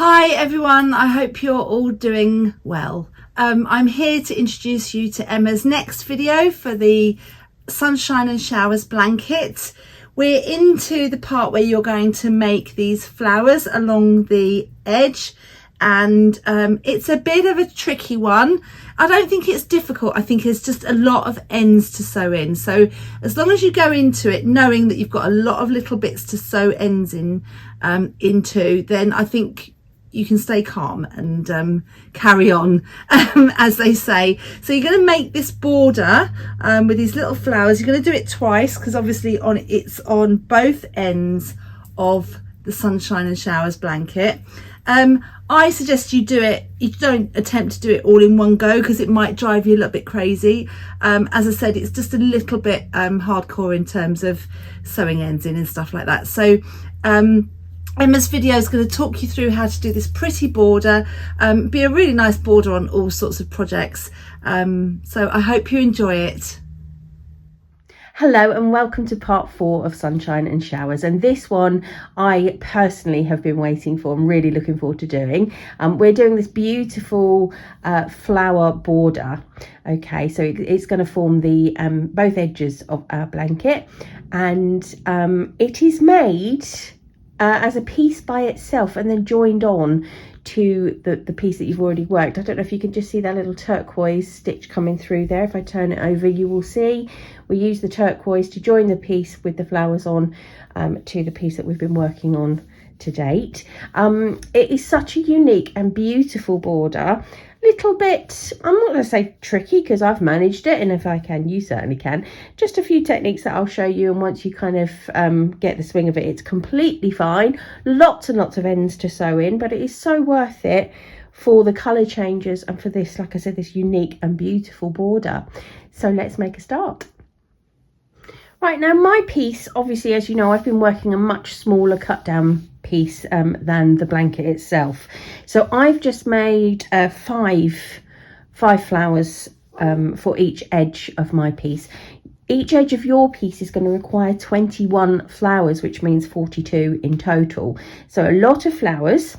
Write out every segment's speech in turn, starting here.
Hi everyone, I hope you're all doing well. I'm here to introduce you to Emma's next video for the Sunshine and Showers blanket. We're into the part where you're going to make these flowers along the edge, and it's a bit of a tricky one. I don't think it's difficult, I think it's just a lot of ends to sew in. So as long as you go into it knowing that you've got a lot of little bits to sew ends in into, then I think you can stay calm and carry on, as they say. So you're going to make this border with these little flowers. You're going to do it twice because obviously it's on both ends of the Sunshine and Showers blanket. I suggest you don't attempt to do it all in one go because it might drive you a little bit crazy. As I said, it's just a little bit hardcore in terms of sewing ends in and stuff like that. So Emma's video is going to talk you through how to do this pretty border, be a really nice border on all sorts of projects. So I hope you enjoy it. Hello and welcome to part 4 of Sunshine and Showers, and this one I personally have been waiting for. I'm really looking forward to doing. We're doing this beautiful flower border. Okay, so it's going to form the both edges of our blanket, and it is made as a piece by itself and then joined on to the piece that you've already worked. I don't know if you can just see that little turquoise stitch coming through there. If I turn it over, you will see we use the turquoise to join the piece with the flowers on to the piece that we've been working on to date. It is such a unique and beautiful border. Little bit, I'm not going to say tricky because I've managed it, and if I can, you certainly can. Just a few techniques that I'll show you, and once you kind of get the swing of it, it's completely fine. Lots and lots of ends to sew in, but it is so worth it for the colour changes and for this, like I said, this unique and beautiful border. So let's make a start. Right, now my piece, obviously, as you know, I've been working a much smaller cut down piece than the blanket itself. So I've just made five flowers for each edge of my piece. Each edge of your piece is going to require 21 flowers, which means 42 in total. So a lot of flowers.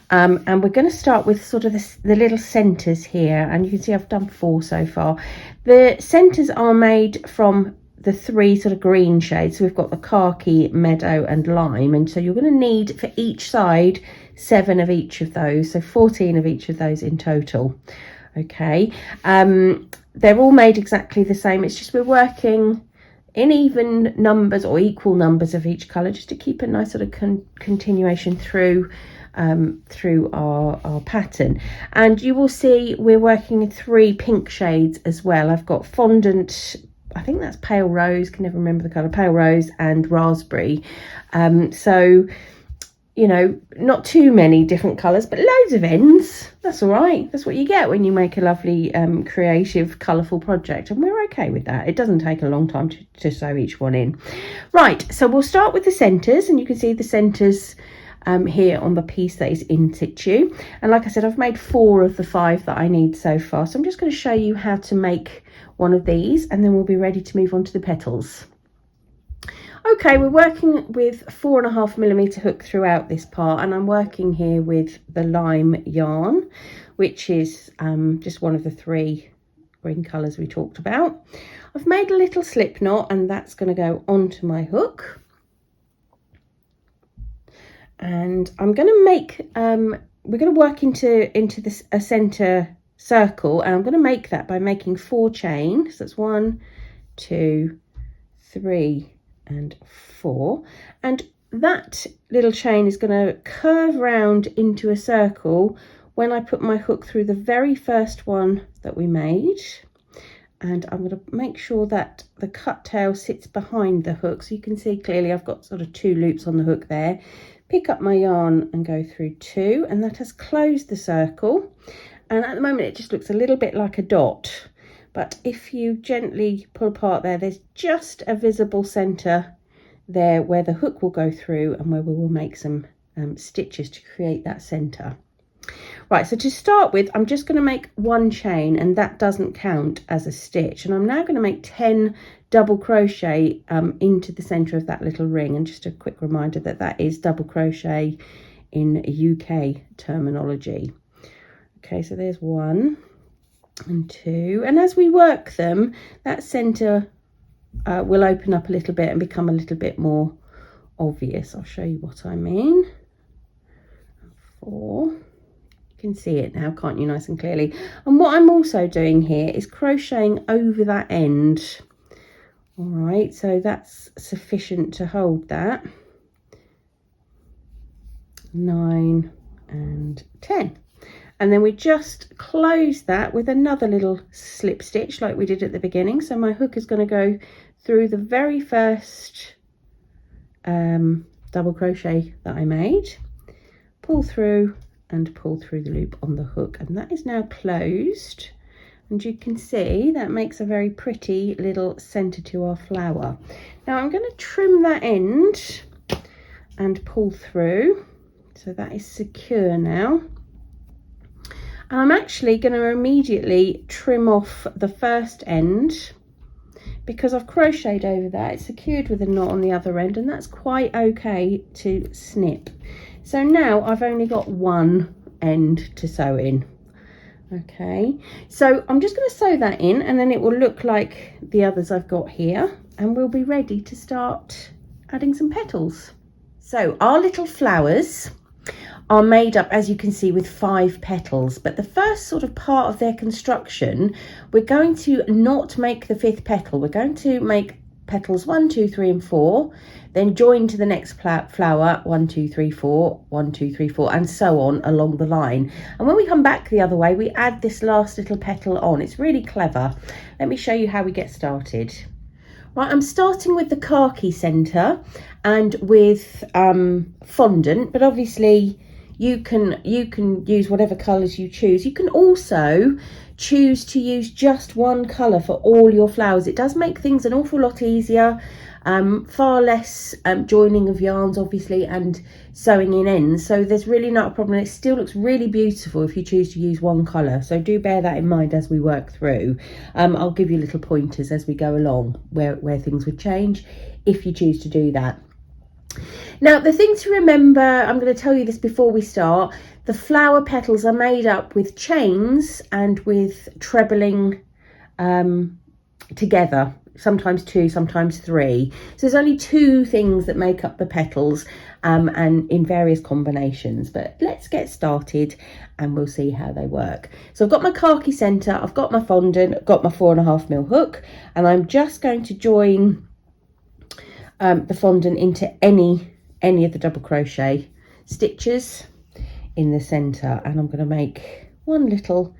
And we're going to start with sort of the little centres here, and you can see I've done 4 so far. The centres are made from the 3 sort of green shades. So we've got the khaki, meadow and lime, and so you're going to need for each side 7 of each of those, so 14 of each of those in total. Okay, they're all made exactly the same, it's just we're working in even numbers or equal numbers of each colour, just to keep a nice sort of continuation through our pattern. And you will see we're working in 3 pink shades as well. I've got fondant, I think that's pale rose, can never remember the colour, pale rose and raspberry. So, you know, not too many different colours, but loads of ends. That's all right. That's what you get when you make a lovely, creative, colourful project. And we're okay with that. It doesn't take a long time to sew each one in. Right, so we'll start with the centres, and you can see the centres here on the piece that is in situ. And like I said, I've made 4 of the 5 that I need so far. So I'm just going to show you how to make one of these, and then we'll be ready to move on to the petals. Okay, we're working with 4.5mm hook throughout this part, and I'm working here with the lime yarn, which is just one of the 3 green colours we talked about. I've made a little slip knot, and that's going to go onto my hook. And I'm going to make, we're going to work into this a centre circle, and I'm going to make that by making 4 chain. So that's 1, 2, 3 and 4, and that little chain is going to curve round into a circle when I put my hook through the very first one that we made. And I'm going to make sure that the cut tail sits behind the hook, so you can see clearly I've got sort of 2 loops on the hook there. Pick up my yarn and go through 2, and that has closed the circle. And at the moment it just looks a little bit like a dot, but if you gently pull apart there, there's just a visible centre there where the hook will go through and where we will make some stitches to create that centre. Right, so to start with, I'm just going to make 1 chain, and that doesn't count as a stitch. And I'm now going to make 10 double crochet into the centre of that little ring. And just a quick reminder that that is double crochet in UK terminology. Okay, so there's 1 and 2, and as we work them, that centre will open up a little bit and become a little bit more obvious. I'll show you what I mean. 4. You can see it now, can't you, nice and clearly? And what I'm also doing here is crocheting over that end. All right, so that's sufficient to hold that. 9 and 10. And then we just close that with another little slip stitch like we did at the beginning. So my hook is going to go through the very first double crochet that I made, pull through and pull through the loop on the hook, and that is now closed. And you can see that makes a very pretty little centre to our flower. Now I'm going to trim that end and pull through, so that is secure now. And I'm actually going to immediately trim off the first end because I've crocheted over that. It's secured with a knot on the other end, and that's quite okay to snip. So now I've only got one end to sew in. Okay, so I'm just going to sew that in, and then it will look like the others I've got here, and we'll be ready to start adding some petals. So our little flowers are made up, as you can see, with 5 petals, but the first sort of part of their construction, we're going to not make the 5th petal. We're going to make petals 1, 2, 3 and 4, then join to the next flower 1, 2, 3, 4, 1, 2, 3, 4, and so on along the line. And when we come back the other way, we add this last little petal on. It's really clever. Let me show you how we get started. Right, I'm starting with the khaki centre and with fondant, but obviously you can use whatever colours you choose. You can also choose to use just one colour for all your flowers. It does make things an awful lot easier, far less joining of yarns obviously and sewing in ends, so there's really not a problem. It still looks really beautiful if you choose to use one colour, so do bear that in mind as we work through. I'll give you little pointers as we go along where things would change if you choose to do that. Now, the thing to remember, I'm going to tell you this before we start, the flower petals are made up with chains and with trebling together, sometimes 2, sometimes 3. So there's only 2 things that make up the petals, and in various combinations. But let's get started and we'll see how they work. So I've got my khaki centre, I've got my fondant, I've got my 4.5mm hook, and I'm just going to join the fondant into any of the double crochet stitches in the center, and I'm going to make one little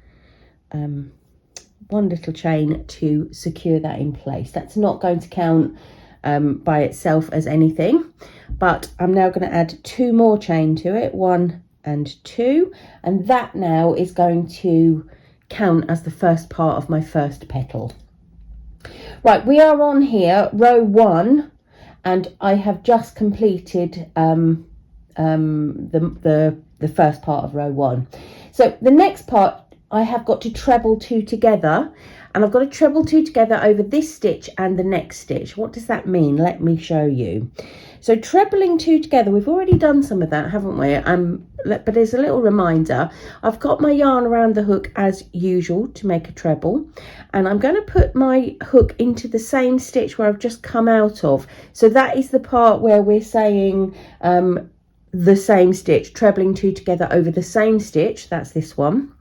chain to secure that in place. That's not going to count by itself as anything, but I'm now going to add 2 more chain to it, 1 and 2, and that now is going to count as the first part of my first petal. Right, we are on here row 1, and I have just completed the first part of row 1. So the next part I have got to treble 2 together, and I've got to treble 2 together over this stitch and the next stitch. What does that mean? Let me show you. So trebling 2 together, we've already done some of that, haven't we? But there's a little reminder. I've got my yarn around the hook as usual to make a treble, and I'm going to put my hook into the same stitch where I've just come out of. So that is the part where we're saying the same stitch, trebling 2 together over the same stitch. That's this one.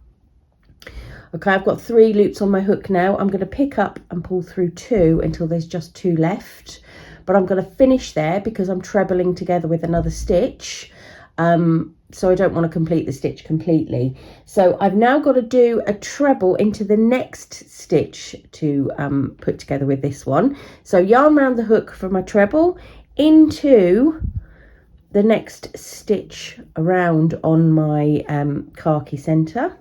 Okay, I've got 3 loops on my hook now. I'm going to pick up and pull through 2 until there's just 2 left, but I'm going to finish there because I'm trebling together with another stitch, so I don't want to complete the stitch completely. So I've now got to do a treble into the next stitch to put together with this one. So yarn around the hook for my treble into the next stitch around on my khaki centre,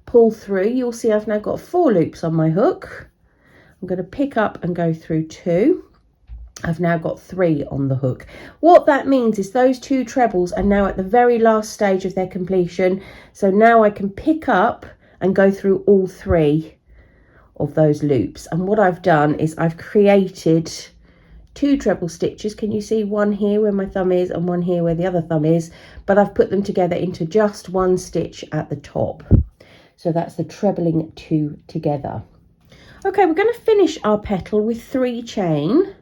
pull through. You'll see I've now got 4 loops on my hook. I'm going to pick up and go through 2. I've now got 3 on the hook. What that means is those 2 trebles are now at the very last stage of their completion. So now I can pick up and go through all 3 of those loops. And what I've done is I've created two treble stitches. Can you see one here where my thumb is and one here where the other thumb is? But I've put them together into just one stitch at the top. So that's the trebling 2 together. Okay, we're going to finish our petal with 3 chain,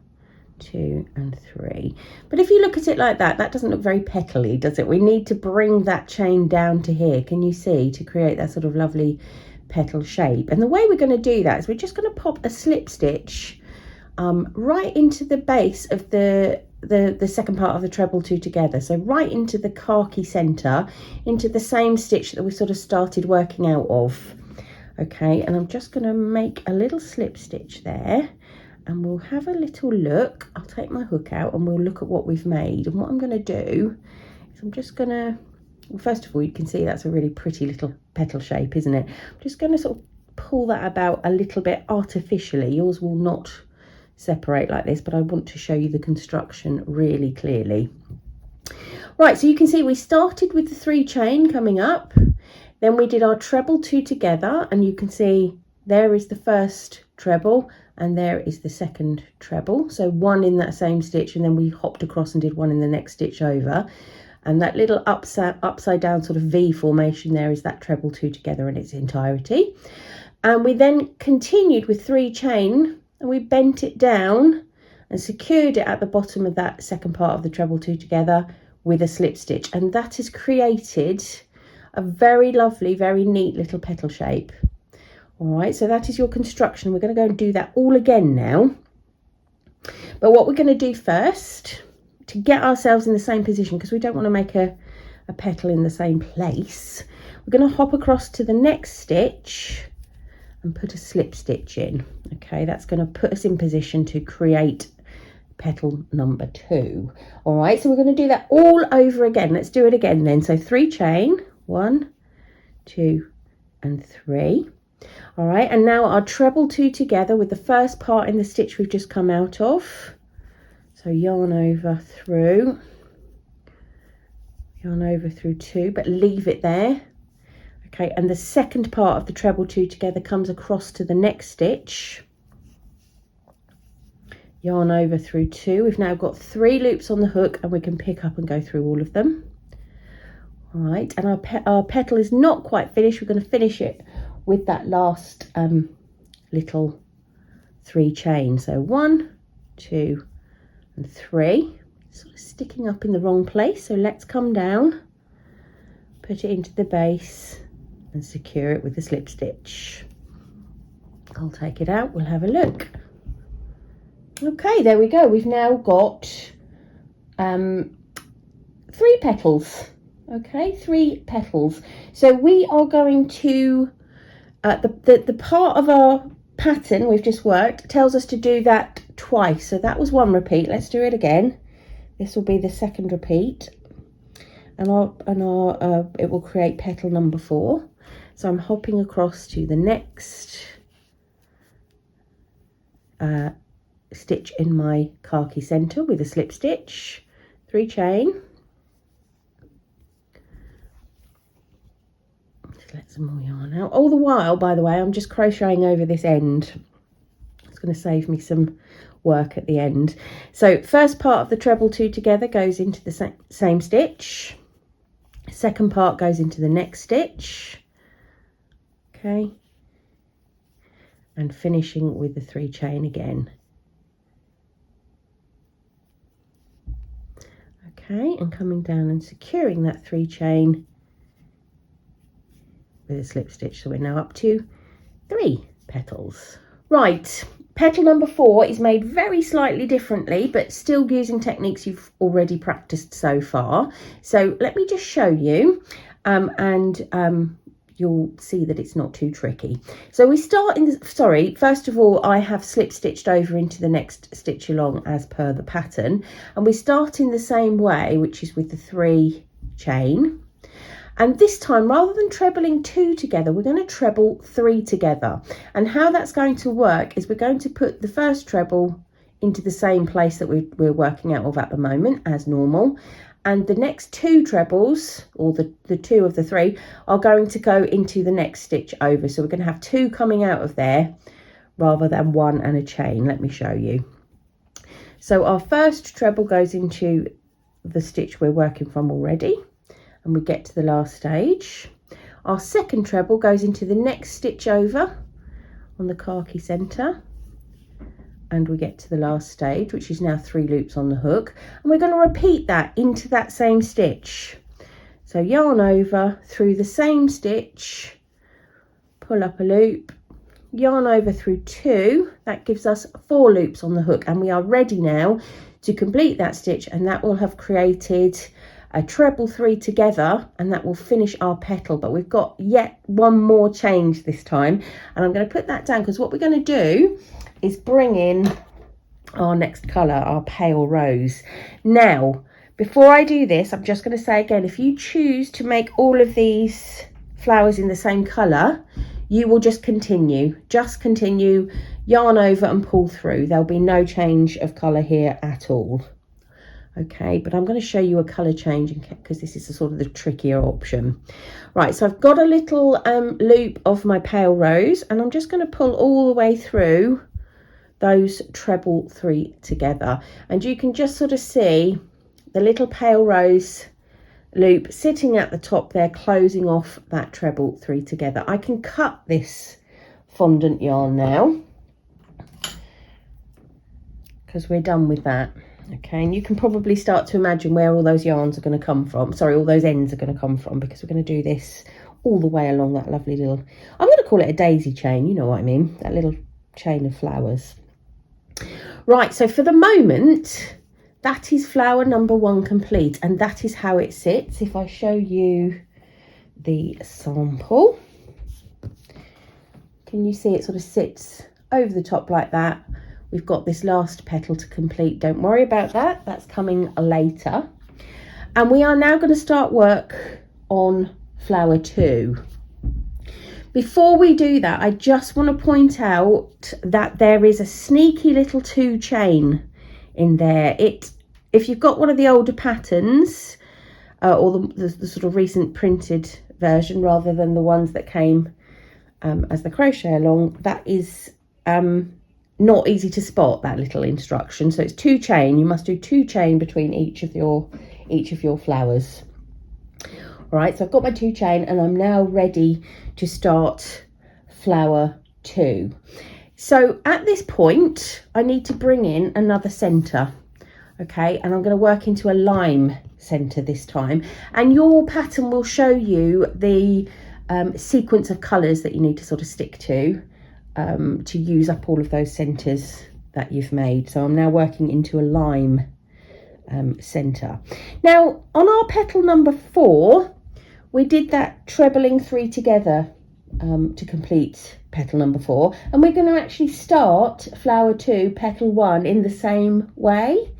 2 and 3. But if you look at it like that, that doesn't look very petally, does it? We need to bring that chain down to here, can you see, to create that sort of lovely petal shape. And the way we're going to do that is we're just going to pop a slip stitch right into the base of the second part of the treble 2 together, so right into the khaki center, into the same stitch that we sort of started working out of. Okay, and I'm just going to make a little slip stitch there, and we'll have a little look. I'll take my hook out and we'll look at what we've made. And what I'm going to do is I'm just going to, well, first of all, you can see that's a really pretty little petal shape, isn't it? I'm just going to sort of pull that about a little bit artificially. Yours will not separate like this, but I want to show you the construction really clearly. Right, so you can see we started with the 3 chain coming up, then we did our treble 2 together, and you can see there is the first treble and there is the second treble, so 1 in that same stitch, and then we hopped across and did 1 in the next stitch over, and that little upside down sort of V formation there is that treble 2 together in its entirety. And we then continued with 3 chain, and we bent it down and secured it at the bottom of that second part of the treble 2 together with a slip stitch, and that has created a very lovely, very neat little petal shape. All right, so that is your construction. We're going to go and do that all again now, but what we're going to do first to get ourselves in the same position, because we don't want to make a petal in the same place, we're going to hop across to the next stitch and put a slip stitch in. Okay, that's going to put us in position to create petal number 2. All right, so we're going to do that all over again. Let's do it again then. So 3 chain, 1, 2 and 3. All right, and now our treble 2 together with the first part in the stitch we've just come out of. So yarn over through 2, but leave it there. Okay, and the second part of the treble 2 together comes across to the next stitch. Yarn over through 2. We've now got 3 loops on the hook, and we can pick up and go through all of them. All right, and our petal is not quite finished. We're going to finish it with that last little 3 chain. So 1, 2 and 3. Sort of sticking up in the wrong place, so let's come down, put it into the base and secure it with a slip stitch. I'll take it out, we'll have a look. Okay, there we go. We've now got 3 petals. Okay, 3 petals. So we are going to the part of our pattern we've just worked tells us to do that twice. So that was 1 repeat. Let's do it again. This will be the second repeat, and it will create petal number 4. So I'm hopping across to the next stitch in my khaki center with a slip stitch, 3 chain. Just let some more yarn out. All the while, by the way, I'm just crocheting over this end. It's going to save me some work at the end. So first part of the treble 2 together goes into the same stitch. Second part goes into the next stitch. Okay, and finishing with the 3 chain again. Okay, and coming down and securing that 3 chain with a slip stitch. So we're now up to 3 petals. Right, petal number 4 is made very slightly differently, but still using techniques you've already practiced so far. So let me just show you, and you'll see that it's not too tricky. So we start in the, first of all, I have slip stitched over into the next stitch along as per the pattern, and we start in the same way, which is with the 3 chain. And this time, rather than trebling 2 together, we're going to treble 3 together. And how that's going to work is we're going to put the first treble into the same place that we're working out of at the moment as normal. And the next 2 trebles, or the 2 of the 3, are going to go into the next stitch over. So we're going to have 2 coming out of there rather than 1 and a chain. Let me show you. So our first treble goes into the stitch we're working from already, and we get to the last stage. Our second treble goes into the next stitch over on the khaki centre, and we get to the last stage, which is now 3 loops on the hook, and we're going to repeat that into that same stitch. So yarn over through the same stitch, pull up a loop, yarn over through 2, that gives us 4 loops on the hook, and we are ready now to complete that stitch, and that will have created a treble 3 together, and that will finish our petal. But we've got yet one more change this time, and I'm going to put that down because what we're going to do is bring in our next colour, our pale rose. Now, before I do this, I'm just going to say again, if you choose to make all of these flowers in the same colour, you will just continue, yarn over and pull through. There'll be no change of colour here at all. Okay, but I'm going to show you a colour change because this is the sort of the trickier option. Right, so I've got a little loop of my pale rose, and I'm just going to pull all the way through those treble 3 together, and you can just sort of see the little pale rose loop sitting at the top there, closing off that treble 3 together. I can cut this fondant yarn now because we're done with that. Okay, and you can probably start to imagine where all those yarns are going to come from. Sorry, all those ends are going to come from, because we're going to do this all the way along that lovely little, I'm going to call it a daisy chain, you know what I mean, that little chain of flowers. Right, so for the moment, that is flower number 1 complete, and that is how it sits. If I show you the sample, can you see it sort of sits over the top like that? We've got this last petal to complete. Don't worry about that, that's coming later. And we are now going to start work on flower 2. Before we do that, I just want to point out that there is a sneaky little 2 chain in there. If you've got one of the older patterns, or the sort of recent printed version rather than the ones that came as the crochet along, that is not easy to spot, that little instruction. So it's 2 chain. You must do 2 chain between each of your flowers. All right, so I've got my 2 chain, and I'm now ready to start flower 2. So at this point, I need to bring in another centre. Okay, and I'm going to work into a lime centre this time, and your pattern will show you the sequence of colours that you need to sort of stick to use up all of those centres that you've made. So I'm now working into a lime centre. Now on our petal number 4, we did that trebling 3 together to complete petal number 4, and we're going to actually start flower 2 petal 1 in the same way,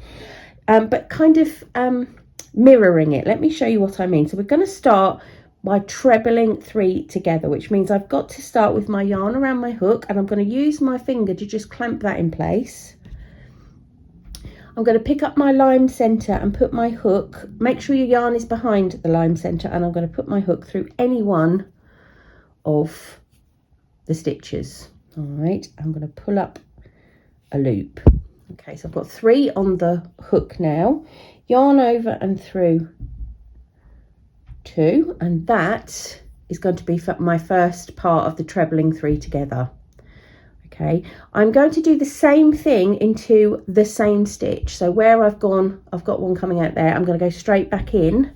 but kind of mirroring it. Let me show you what I mean. So we're going to start by trebling 3 together, which means I've got to start with my yarn around my hook, and I'm going to use my finger to just clamp that in place. I'm going to pick up my lime centre and put my hook, make sure your yarn is behind the lime centre, and I'm going to put my hook through any one of the stitches. All right, I'm going to pull up a loop. Okay, so I've got 3 on the hook now, yarn over and through 2, and that is going to be for my first part of the trebling 3 together. Okay, I'm going to do the same thing into the same stitch. So where I've got one coming out there, I'm going to go straight back in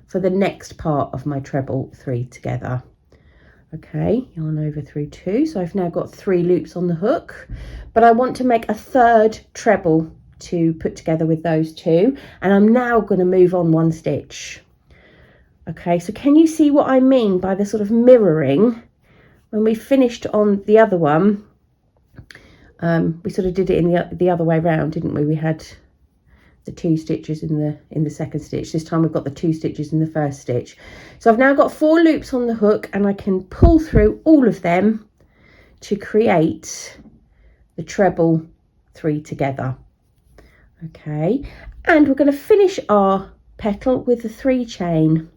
for the next part of my treble 3 together. Okay, yarn over through 2, so I've now got 3 loops on the hook, but I want to make a third treble to put together with those 2, and I'm now going to move on 1 stitch. Okay, so can you see what I mean by the sort of mirroring? When we finished on the other one, we sort of did it in the other way round, didn't we? We had the 2 stitches in the second stitch. This time we've got the 2 stitches in the first stitch. So I've now got 4 loops on the hook, and I can pull through all of them to create the treble 3 together. Okay, and we're going to finish our petal with the 3 chain.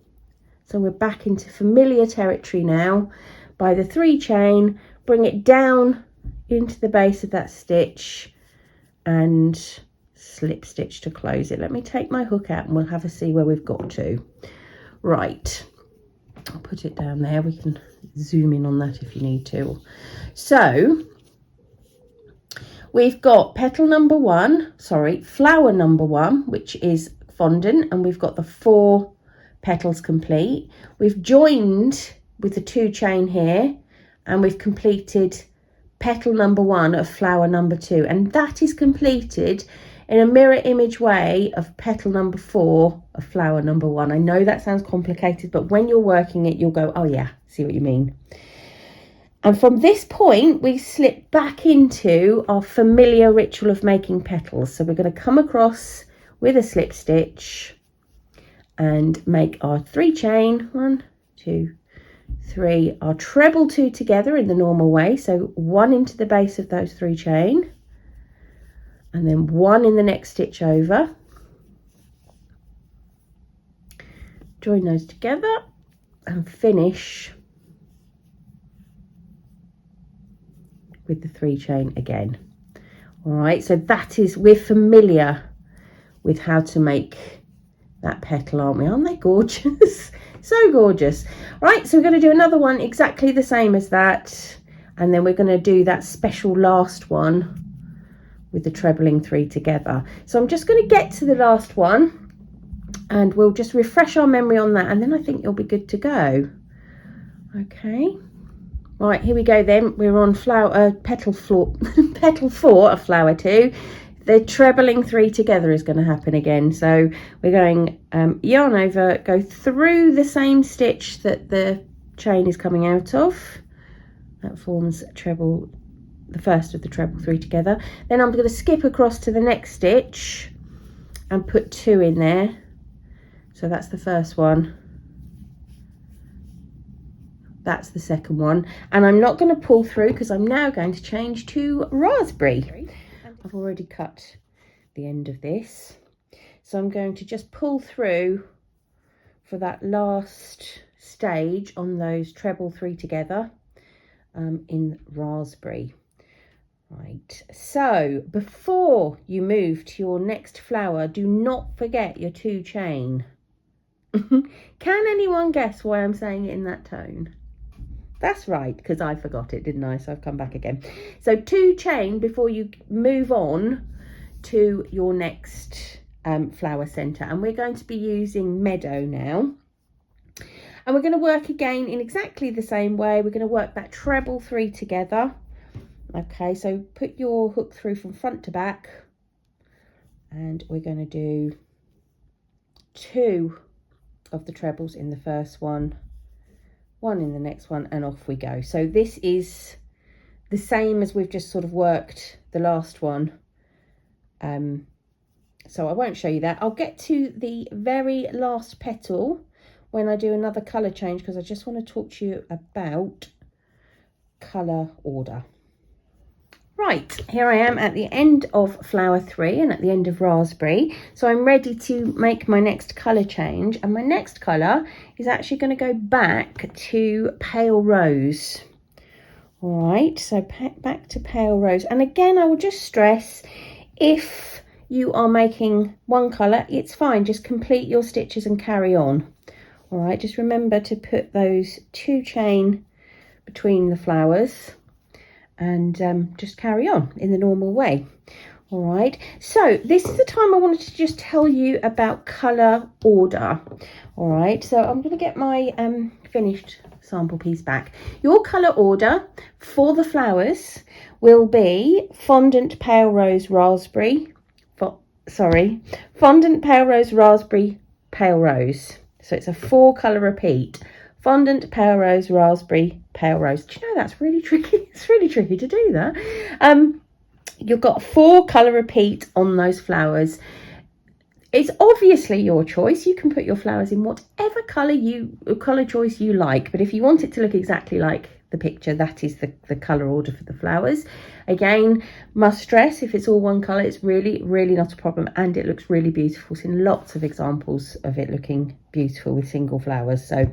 So we're back into familiar territory now. By the 3 chain, bring it down into the base of that stitch and slip stitch to close it. Let me take my hook out and we'll have a see where we've got to. Right, I'll put it down there. We can zoom in on that if you need to. So we've got petal number one, sorry, flower number one, which is fondant, and we've got the 4 petals complete. We've joined with the 2 chain here, and we've completed petal number 1 of flower number 2, and that is completed in a mirror image way of petal number 4 of flower number 1. I know that sounds complicated, but when you're working it, you'll go, oh yeah, see what you mean. And from this point, we slip back into our familiar ritual of making petals. So we're going to come across with a slip stitch and make our 3 chain, 1, 2, 3, our treble 2 together in the normal way. So 1 into the base of those 3 chain, and then 1 in the next stitch over. Join those together and finish with the 3 chain again. All right, so that is, we're familiar with how to make that petal, aren't we? Aren't they gorgeous? So gorgeous. Right, so we're going to do another one exactly the same as that, and then we're going to do that special last one with the trebling 3 together. So I'm just going to get to the last one and we'll just refresh our memory on that, and then I think you'll be good to go. Okay, right, here we go then. We're on petal 4 of flower 2. The trebling 3 together is going to happen again. So we're going yarn over, go through the same stitch that the chain is coming out of. That forms treble, the first of the treble 3 together. Then I'm going to skip across to the next stitch and put 2 in there. So that's the first one. That's the second one. And I'm not going to pull through because I'm now going to change to raspberry. I've already cut the end of this, so I'm going to just pull through for that last stage on those treble 3 together in raspberry. Right, so before you move to your next flower, do not forget your 2 chain. Can anyone guess why I'm saying it in that tone? That's right, because I forgot it, didn't I? So I've come back again. So 2 chain before you move on to your next flower centre. And we're going to be using Meadow now. And we're going to work again in exactly the same way. We're going to work that treble 3 together. Okay, so put your hook through from front to back. And we're going to do 2 of the trebles in the first one, 1 in the next one, and off we go. So this is the same as we've just sort of worked the last one. So I won't show you that. I'll get to the very last petal when I do another colour change, because I just want to talk to you about colour order. Right, here I am at the end of flower 3 and at the end of raspberry. So I'm ready to make my next colour change. And my next colour is actually going to go back to pale rose. All right, so back to pale rose. And again, I will just stress, if you are making one colour, it's fine. Just complete your stitches and carry on. All right, just remember to put those 2 chain between the flowers. And just carry on in the normal way. All right, so this is the time I wanted to just tell you about colour order. All right, so I'm going to get my finished sample piece back. Your colour order for the flowers will be fondant, pale rose, raspberry. Fondant, pale rose, raspberry, pale rose. So it's a 4 colour repeat. Fondant, pale rose, raspberry, pale rose. Do you know that's really tricky? It's really tricky to do that. You've got 4 colour repeat on those flowers. It's obviously your choice. You can put your flowers in whatever colour choice you like. But if you want it to look exactly like the picture, that is the colour order for the flowers. Again, must stress, if it's all one colour, it's really, really not a problem, and it looks really beautiful. Seen lots of examples of it looking beautiful with single flowers. So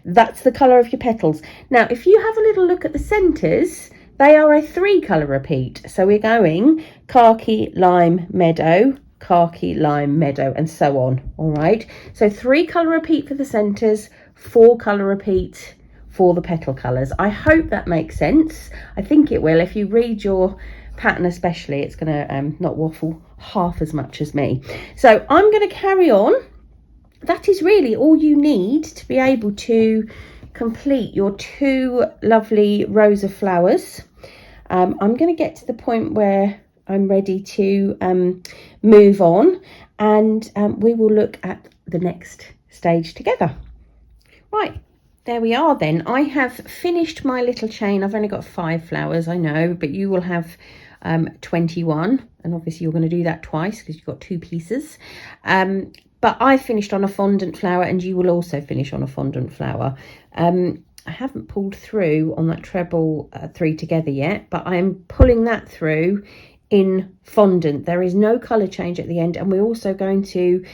that's the colour of your petals. Now, if you have a little look at the centres, they are a 3 colour repeat. So we're going khaki, lime, meadow, khaki, lime, meadow, and so on. All right, so 3 colour repeat for the centres, 4 colour repeat for the petal colours. I hope that makes sense. I think it will. If you read your pattern especially, it's going to not waffle half as much as me. So I'm going to carry on. That is really all you need to be able to complete your 2 lovely rows of flowers. I'm going to get to the point where I'm ready to move on, and we will look at the next stage together. Right, there we are then. I have finished my little chain. I've only got 5 flowers, I know, but you will have 21, and obviously you're going to do that twice because you've got 2 pieces. But I finished on a fondant flower, and you will also finish on a fondant flower. I haven't pulled through on that treble 3 together yet, but I am pulling that through in fondant. There is no colour change at the end, and we're also going to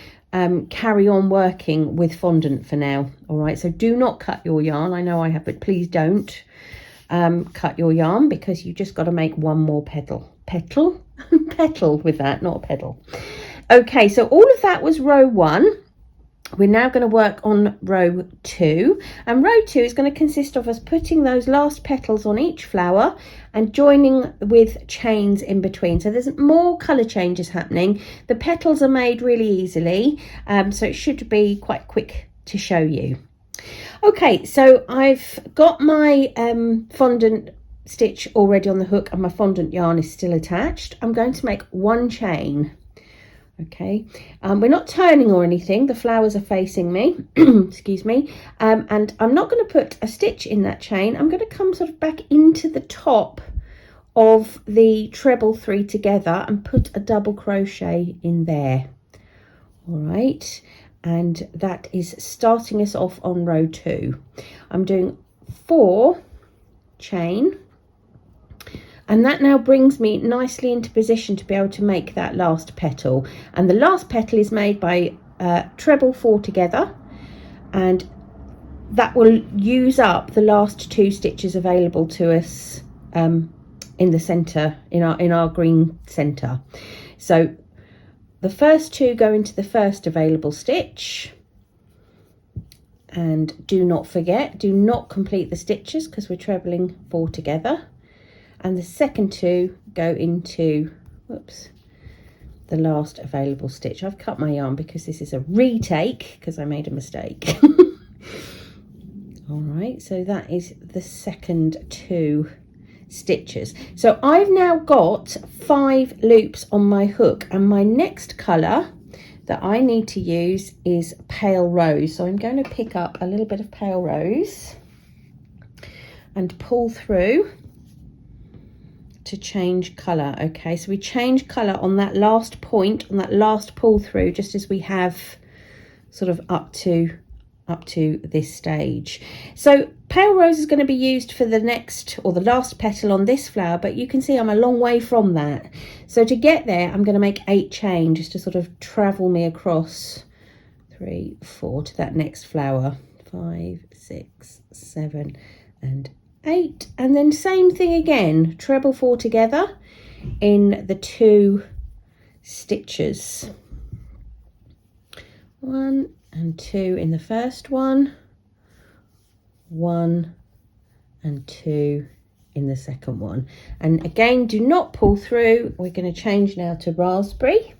carry on working with fondant for now. All right, so do not cut your yarn. I know I have, but please don't cut your yarn, because you just got to make one more petal with that, not a pedal. Okay, so all of that was row 1. We're now going to work on row 2, and row 2 is going to consist of us putting those last petals on each flower and joining with chains in between. So there's more colour changes happening. The petals are made really easily, so it should be quite quick to show you. Okay, so I've got my fondant stitch already on the hook, and my fondant yarn is still attached. I'm going to make 1 chain. Okay, we're not turning or anything. The flowers are facing me, excuse me, and I'm not going to put a stitch in that chain. I'm going to come sort of back into the top of the treble 3 together and put a double crochet in there. All right, and that is starting us off on row 2. I'm doing 4 chain. And that now brings me nicely into position to be able to make that last petal. And the last petal is made by treble 4 together. And that will use up the last 2 stitches available to us in the centre, in our green centre. So the first 2 go into the first available stitch. And do not forget, do not complete the stitches because we're trebling 4 together. And the second 2 go into, whoops, the last available stitch. I've cut my yarn because this is a retake because I made a mistake. All right, so that is the second 2 stitches. So I've now got 5 loops on my hook, and my next colour that I need to use is pale rose. So I'm going to pick up a little bit of pale rose and pull through to change colour. Okay, so we change colour on that last point, on that last pull through, just as we have sort of up to this stage. So pale rose is going to be used for the next or the last petal on this flower, but you can see I'm a long way from that. So to get there, I'm going to make 8 chain just to sort of travel me across 3, 4 to that next flower. 5, 6, 7 and 8, and then same thing again, treble 4 together in the 2 stitches. 1 and 2 in the first one, 1 and 2 in the second one. And again, do not pull through. We're going to change now to raspberry,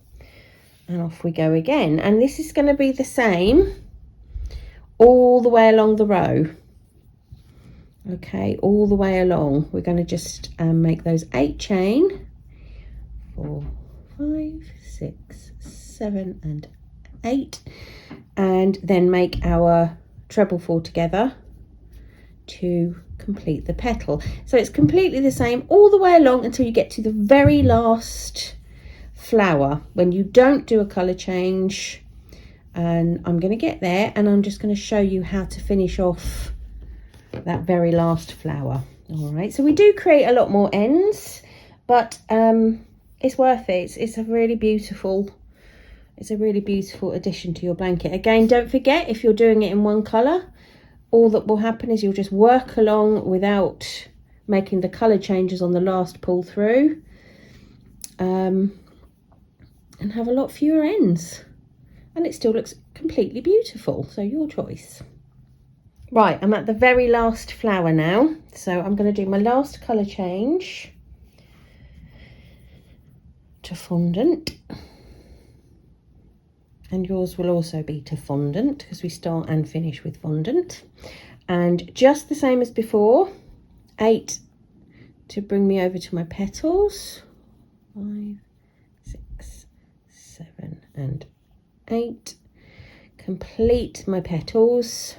and off we go again. And this is going to be the same all the way along the row. Okay, all the way along. We're going to just make those 8 chain. 4, 5, 6, 7 and 8, and then make our treble 4 together to complete the petal. So it's completely the same all the way along until you get to the very last flower when you don't do a colour change. And I'm going to get there, and I'm just going to show you how to finish off that very last flower. All right, so we do create a lot more ends, but it's worth it. It's a really beautiful addition to your blanket. Again, don't forget, if you're doing it in one color, all that will happen is you'll just work along without making the color changes on the last pull through, and and have a lot fewer ends, and it still looks completely beautiful. So your choice. Right, I'm at the very last flower now, so I'm going to do my last colour change to fondant, and yours will also be to fondant because we start and finish with fondant. And just the same as before, 8 to bring me over to my petals, 5, 6, 7 and 8, complete my petals.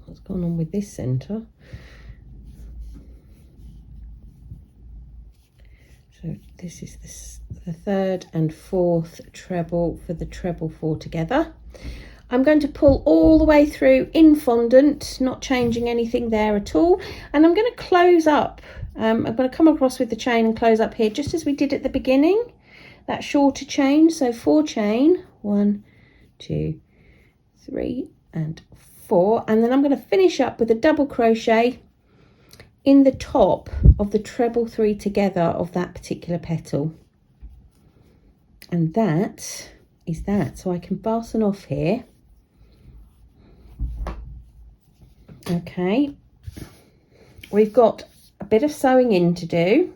What's gone on with this centre? So this is the 3rd and 4th treble for the treble 4 together. I'm going to pull all the way through in fondant, not changing anything there at all. And I'm going to close up. I'm going to come across with the chain and close up here, just as we did at the beginning, that shorter chain. So 4 chain, 1, 2, 3 and 4. And then I'm going to finish up with a double crochet in the top of the treble 3 together of that particular petal. And that is that. So I can fasten off here. Okay, we've got a bit of sewing in to do,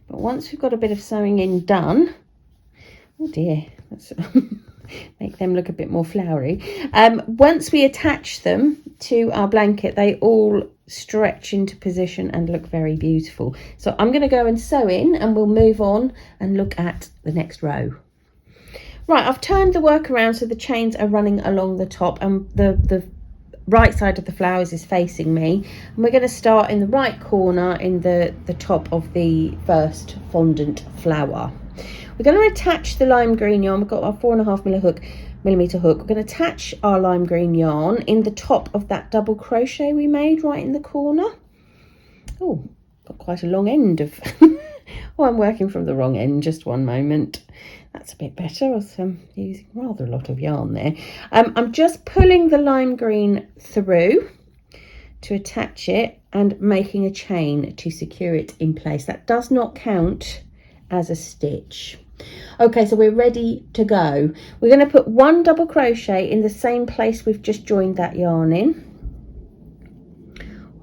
but once we've got a bit of sewing in done, oh dear, let's make them look a bit more flowery. Once we attach them to our blanket, they all stretch into position and look very beautiful. So I'm going to go and sew in, and we'll move on and look at the next row. Right, I've turned the work around so the chains are running along the top, and the right side of the flowers is facing me, and we're going to start in the right corner in the top of the first fondant flower. We're going to attach the lime green yarn. We've got our 4.5 millimeter hook. We're going to attach our lime green yarn in the top of that double crochet we made right in the corner. Oh, got quite a long end of oh, I'm working from the wrong end, just one moment. That's a bit better. I was using rather a lot of yarn there. I'm just pulling the lime green through to attach it and making a chain to secure it in place. That does not count as a stitch. Okay, so we're ready to go. We're going to put 1 double crochet in the same place we've just joined that yarn in.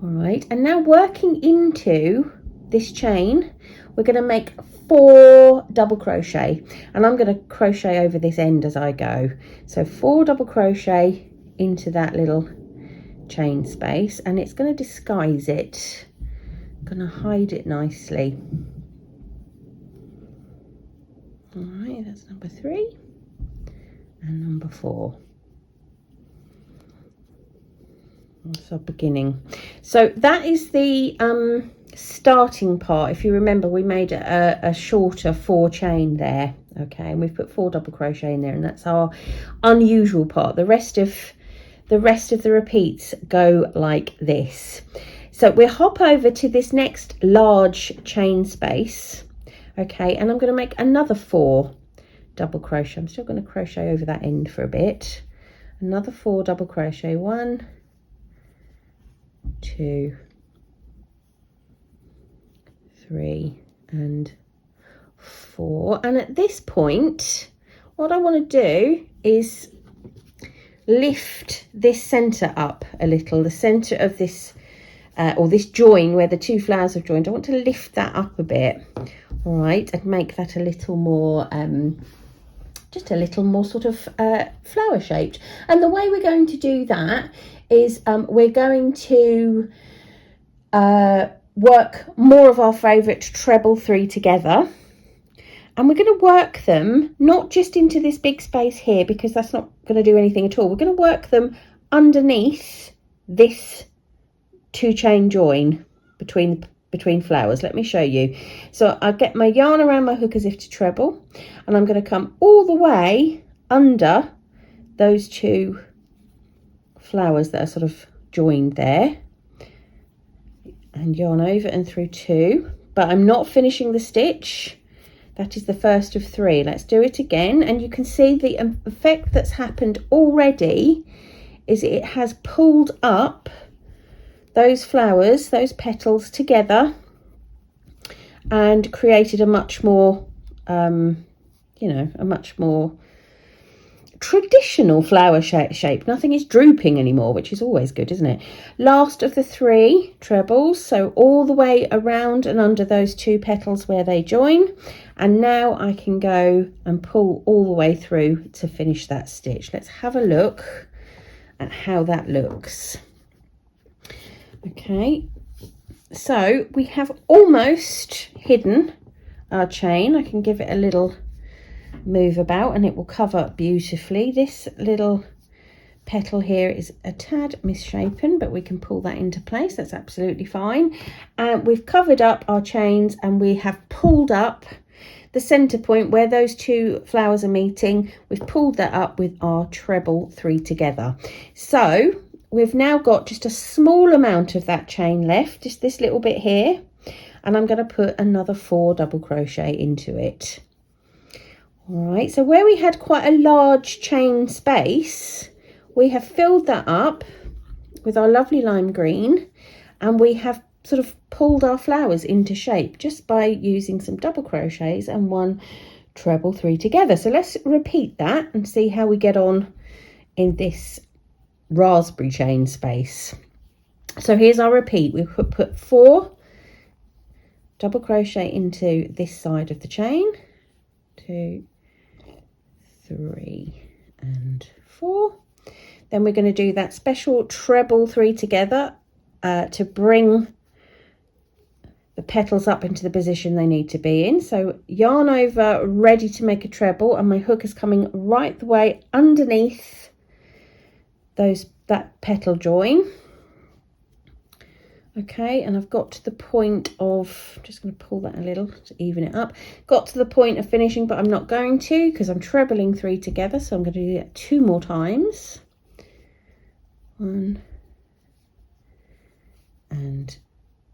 All right, and now working into this chain, we're going to make 4 double crochet, and I'm going to crochet over this end as I go. So 4 double crochet into that little chain space, and it's going to disguise it. I'm going to hide it nicely. All right, that's number 3 and number 4. That's our beginning. So that is the starting part. If you remember, we made a shorter 4 chain there. Okay, and we've put 4 double crochet in there, and that's our unusual part. The rest of the repeats go like this. So we'll hop over to this next large chain space. Okay, and I'm going to make another 4 double crochet. I'm still going to crochet over that end for a bit. Another 4 double crochet, 1, 2, 3 and 4. And at this point, what I want to do is lift this center up a little, the center of this or this join where the 2 flowers have joined. I want to lift that up a bit, all right, and make that a little more just a little more sort of flower shaped. And the way we're going to do that is we're going to work more of our favorite treble 3 together, and we're going to work them not just into this big space here, because that's not going to do anything at all. We're going to work them underneath this 2 chain join between flowers. Let me show you. So I'll get my yarn around my hook as if to treble, and I'm going to come all the way under those 2 flowers that are sort of joined there, and yarn over and through 2, but I'm not finishing the stitch. That is the first of 3. Let's do it again, and you can see the effect that's happened already is it has pulled up those flowers, those petals together, and created a much more, you know, a much more traditional flower shape. Nothing is drooping anymore, which is always good, isn't it? Last of the 3 trebles, so all the way around and under those 2 petals where they join. And now I can go and pull all the way through to finish that stitch. Let's have a look at how that looks. Okay, so we have almost hidden our chain. I can give it a little move about and it will cover beautifully. This little petal here is a tad misshapen, but we can pull that into place. That's absolutely fine. And we've covered up our chains and we have pulled up the center point where those 2 flowers are meeting. We've pulled that up with our treble 3 together. So we've now got just a small amount of that chain left, just this little bit here, and I'm going to put another 4 double crochet into it. All right, so where we had quite a large chain space, we have filled that up with our lovely lime green, and we have sort of pulled our flowers into shape just by using some double crochets and 1 treble 3 together. So let's repeat that and see how we get on in this raspberry chain space. So here's our repeat. We put 4 double crochet into this side of the chain, 2, 3 and 4. Then we're going to do that special treble 3 together to bring the petals up into the position they need to be in. So yarn over, ready to make a treble, and my hook is coming right the way underneath that petal join. Okay, and I've got to the point of, just going to pull that a little to even it up, got to the point of finishing, but I'm not going to because I'm trebling 3 together, so I'm going to do that 2 more times. 1 and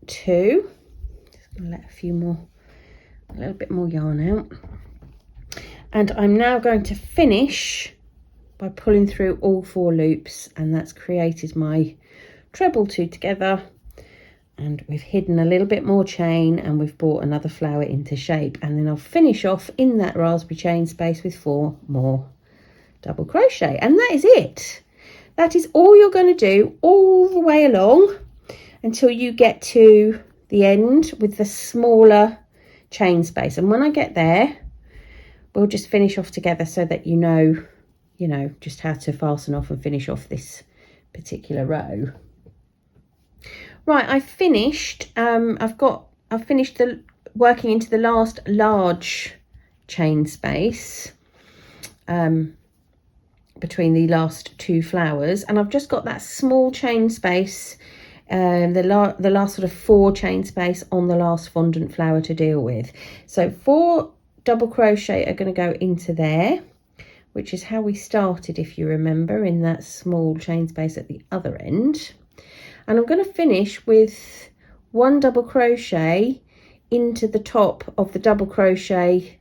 2. Just going to let a little bit more yarn out, and I'm now going to finish by pulling through all 4 loops, and that's created my treble 2 together. And we've hidden a little bit more chain and we've brought another flower into shape, and then I'll finish off in that raspberry chain space with 4 more double crochet, and that is it. That is all you're going to do all the way along until you get to the end with the smaller chain space. And when I get there, we'll just finish off together so that you know just how to fasten off and finish off this particular row. Right, I've finished. I've finished working into the last large chain space between the last 2 flowers, and I've just got that small chain space, the last sort of 4 chain space on the last fondant flower to deal with. So 4 double crochet are going to go into there, which is how we started, if you remember, in that small chain space at the other end. And I'm going to finish with 1 double crochet into the top of the double crochet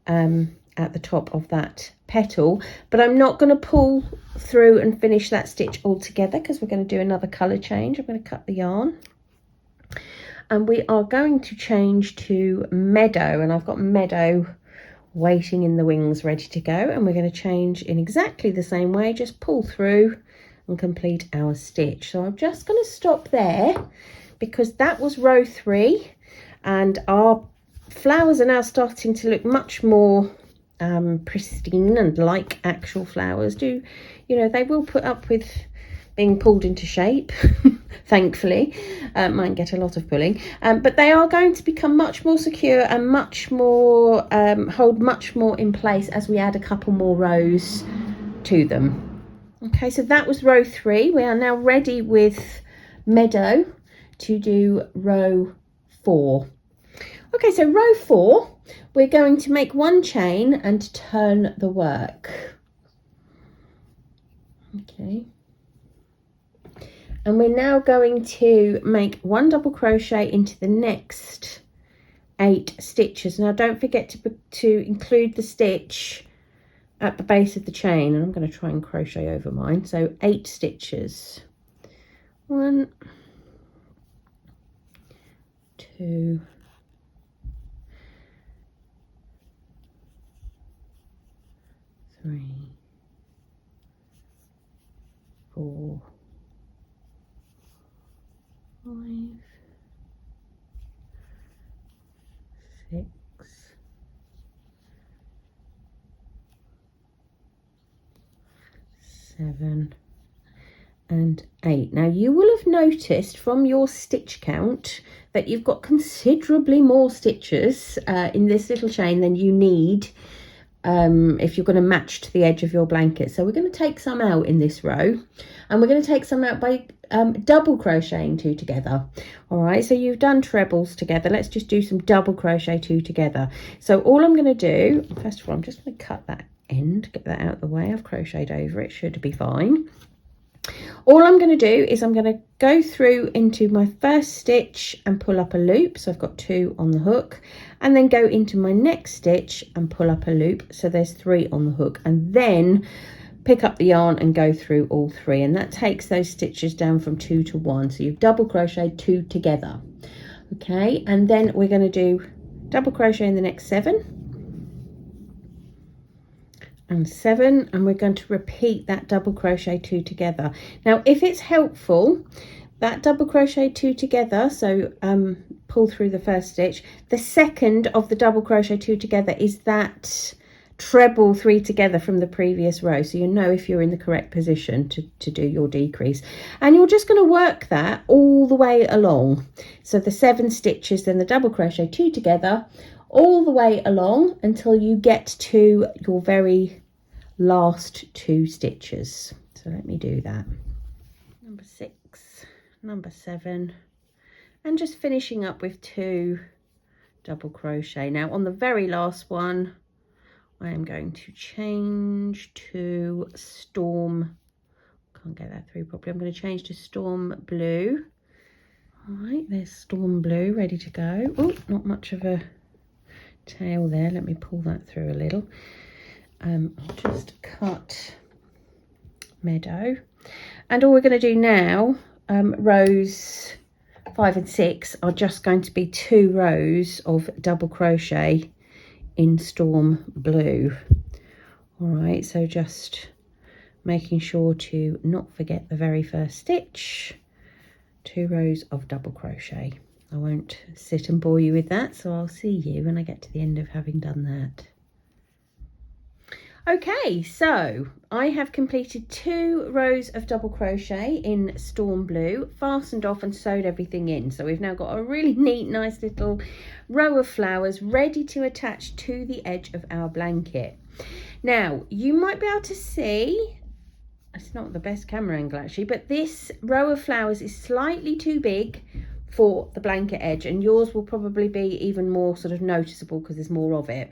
at the top of that petal, but I'm not going to pull through and finish that stitch all together because we're going to do another colour change. I'm going to cut the yarn and we are going to change to Meadow, and I've got Meadow waiting in the wings ready to go, and we're going to change in exactly the same way, just pull through and complete our stitch. So I'm just going to stop there because that was row 3 and our flowers are now starting to look much more pristine and like actual flowers do. They will put up with being pulled into shape thankfully. Might get a lot of pulling, but they are going to become much more secure and much more hold much more in place as we add a couple more rows to them. Okay, so that was row 3. We are now ready with Meadow to do row 4. Okay, so row 4, we're going to make 1 chain and turn the work. Okay. And we're now going to make 1 double crochet into the next 8 stitches. Now don't forget to include the stitch at the base of the chain, and I'm going to try and crochet over mine. So 8 stitches. 1, 2, 3, 4, 5, 6, 7 and 8. Now you will have noticed from your stitch count that you've got considerably more stitches in this little chain than you need if you're going to match to the edge of your blanket. So we're going to take some out in this row, and we're going to take some out by double crocheting 2 together. All right, so you've done trebles together. Let's just do some double crochet 2 together. So all I'm going to do, first of all, I'm just going to cut that end, get that out of the way. I've crocheted over it, should be fine. All I'm going to do is I'm going to go through into my first stitch and pull up a loop, so I've got 2 on the hook, and then go into my next stitch and pull up a loop, so there's 3 on the hook, and then pick up the yarn and go through all 3, and that takes those stitches down from 2 to 1. So you've double crocheted 2 together. Okay, and then we're going to do double crochet in the next 7 and 7, and we're going to repeat that double crochet 2 together. Now if it's helpful, that double crochet 2 together, so pull through the first stitch, the second of the double crochet 2 together is that treble 3 together from the previous row, so you know if you're in the correct position to do your decrease. And you're just going to work that all the way along, so the 7 stitches, then the double crochet 2 together all the way along until you get to your very last 2 stitches. So let me do that. Number 6, number 7, and just finishing up with 2 double crochet. Now on the very last one I am going to change to storm, can't get that through properly, I'm going to change to storm blue. All right, there's storm blue ready to go. Oh, not much of a tail there, let me pull that through a little. I'll just cut meadow, and all we're going to do now, rows 5 and 6 are just going to be 2 rows of double crochet in storm blue. All right, so just making sure to not forget the very first stitch, 2 rows of double crochet. I won't sit and bore you with that, so I'll see you when I get to the end of having done that. Okay, so I have completed 2 rows of double crochet in storm blue, fastened off and sewed everything in. So we've now got a really neat, nice little row of flowers ready to attach to the edge of our blanket. Now, you might be able to see, it's not the best camera angle actually, but this row of flowers is slightly too big for the blanket edge, and yours will probably be even more sort of noticeable because there's more of it.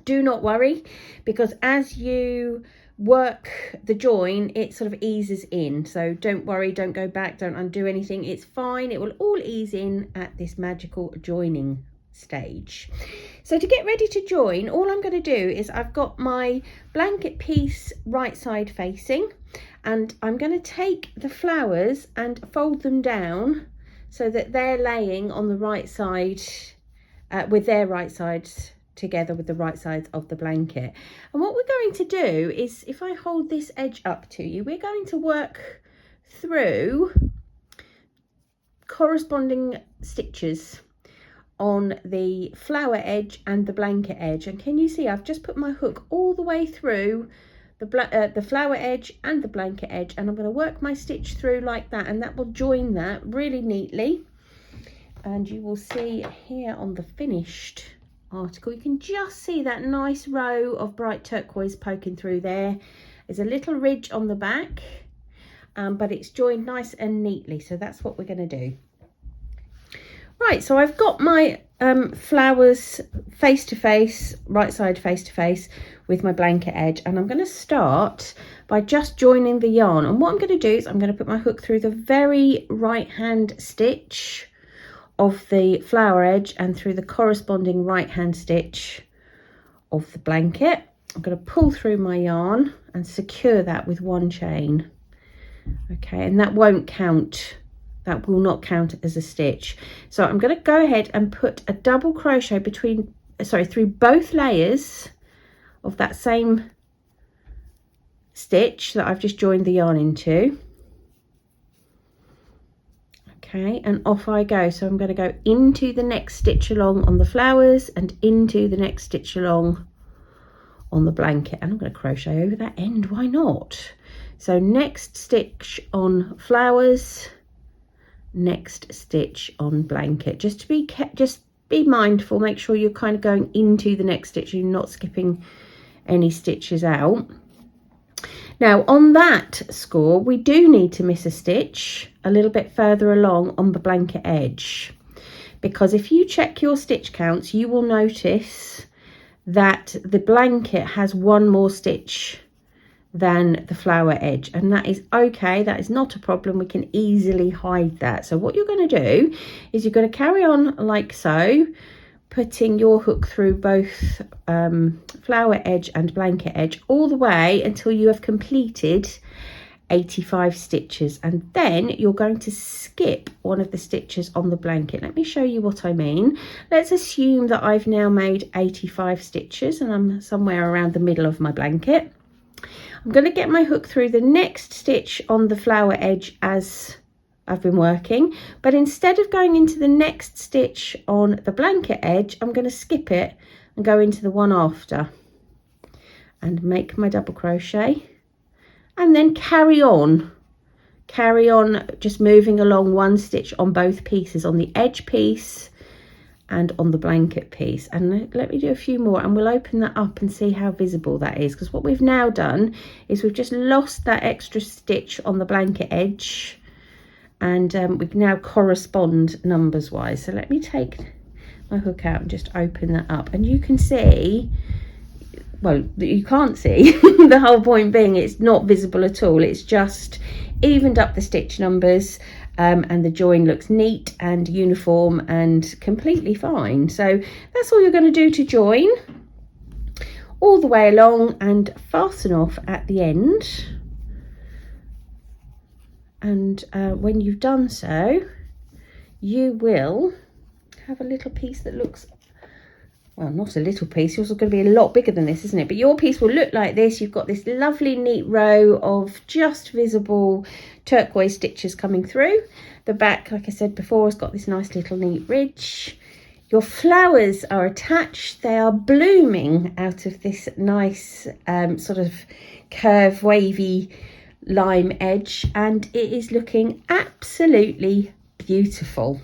Do not worry, because as you work the join it sort of eases in, so don't worry, don't go back, don't undo anything, it's fine, it will all ease in at this magical joining stage. So to get ready to join, all I'm going to do is I've got my blanket piece right side facing, and I'm going to take the flowers and fold them down so that they're laying on the right side with their right sides together with the right sides of the blanket. And what we're going to do is, if I hold this edge up to you, we're going to work through corresponding stitches on the flower edge and the blanket edge. And can you see I've just put my hook all the way through the flower edge and the blanket edge, and I'm going to work my stitch through like that, and that will join that really neatly. And you will see here on the finished article, you can just see that nice row of bright turquoise poking through there. There's a little ridge on the back, but it's joined nice and neatly, so that's what we're going to do. Right, so I've got my flowers face to face, right side face to face with my blanket edge, and I'm going to start by just joining the yarn. And what I'm going to do is I'm going to put my hook through the very right hand stitch of the flower edge and through the corresponding right hand stitch of the blanket. I'm going to pull through my yarn and secure that with 1 chain. Okay, and that won't count, that will not count as a stitch. So I'm going to go ahead and put a double crochet through both layers of that same stitch that I've just joined the yarn into. Okay, and off I go. So I'm going to go into the next stitch along on the flowers and into the next stitch along on the blanket, and I'm going to crochet over that end, why not? So next stitch on flowers, next stitch on blanket. Just be mindful, make sure you're kind of going into the next stitch, you're not skipping any stitches out. Now on that score, we do need to miss a stitch a little bit further along on the blanket edge, because if you check your stitch counts, you will notice that the blanket has one more stitch than the flower edge, and that is okay, that is not a problem, we can easily hide that. So what you're going to do is you're going to carry on like so, putting your hook through both flower edge and blanket edge all the way until you have completed 85 stitches, and then you're going to skip one of the stitches on the blanket. Let me show you what I mean. Let's assume that I've now made 85 stitches and I'm somewhere around the middle of my blanket. I'm going to get my hook through the next stitch on the flower edge as I've been working, but instead of going into the next stitch on the blanket edge, I'm going to skip it and go into the one after and make my double crochet, and then carry on just moving along one stitch on both pieces, on the edge piece and on the blanket piece. And let me do a few more and we'll open that up and see how visible that is, because what we've now done is we've just lost that extra stitch on the blanket edge, and we can now correspond numbers wise. So let me take my hook out and just open that up, and you can see, well, you can't see the whole point being it's not visible at all, it's just evened up the stitch numbers, and the join looks neat and uniform and completely fine. So that's all you're going to do to join all the way along and fasten off at the end. And when you've done so, you will have a little piece that looks, well, not a little piece, yours is going to be a lot bigger than this, isn't it? But your piece will look like this. You've got this lovely neat row of just visible turquoise stitches coming through. The back, like I said before, has got this nice little neat ridge. Your flowers are attached, they are blooming out of this nice sort of curve wavy lime edge, and it is looking absolutely beautiful.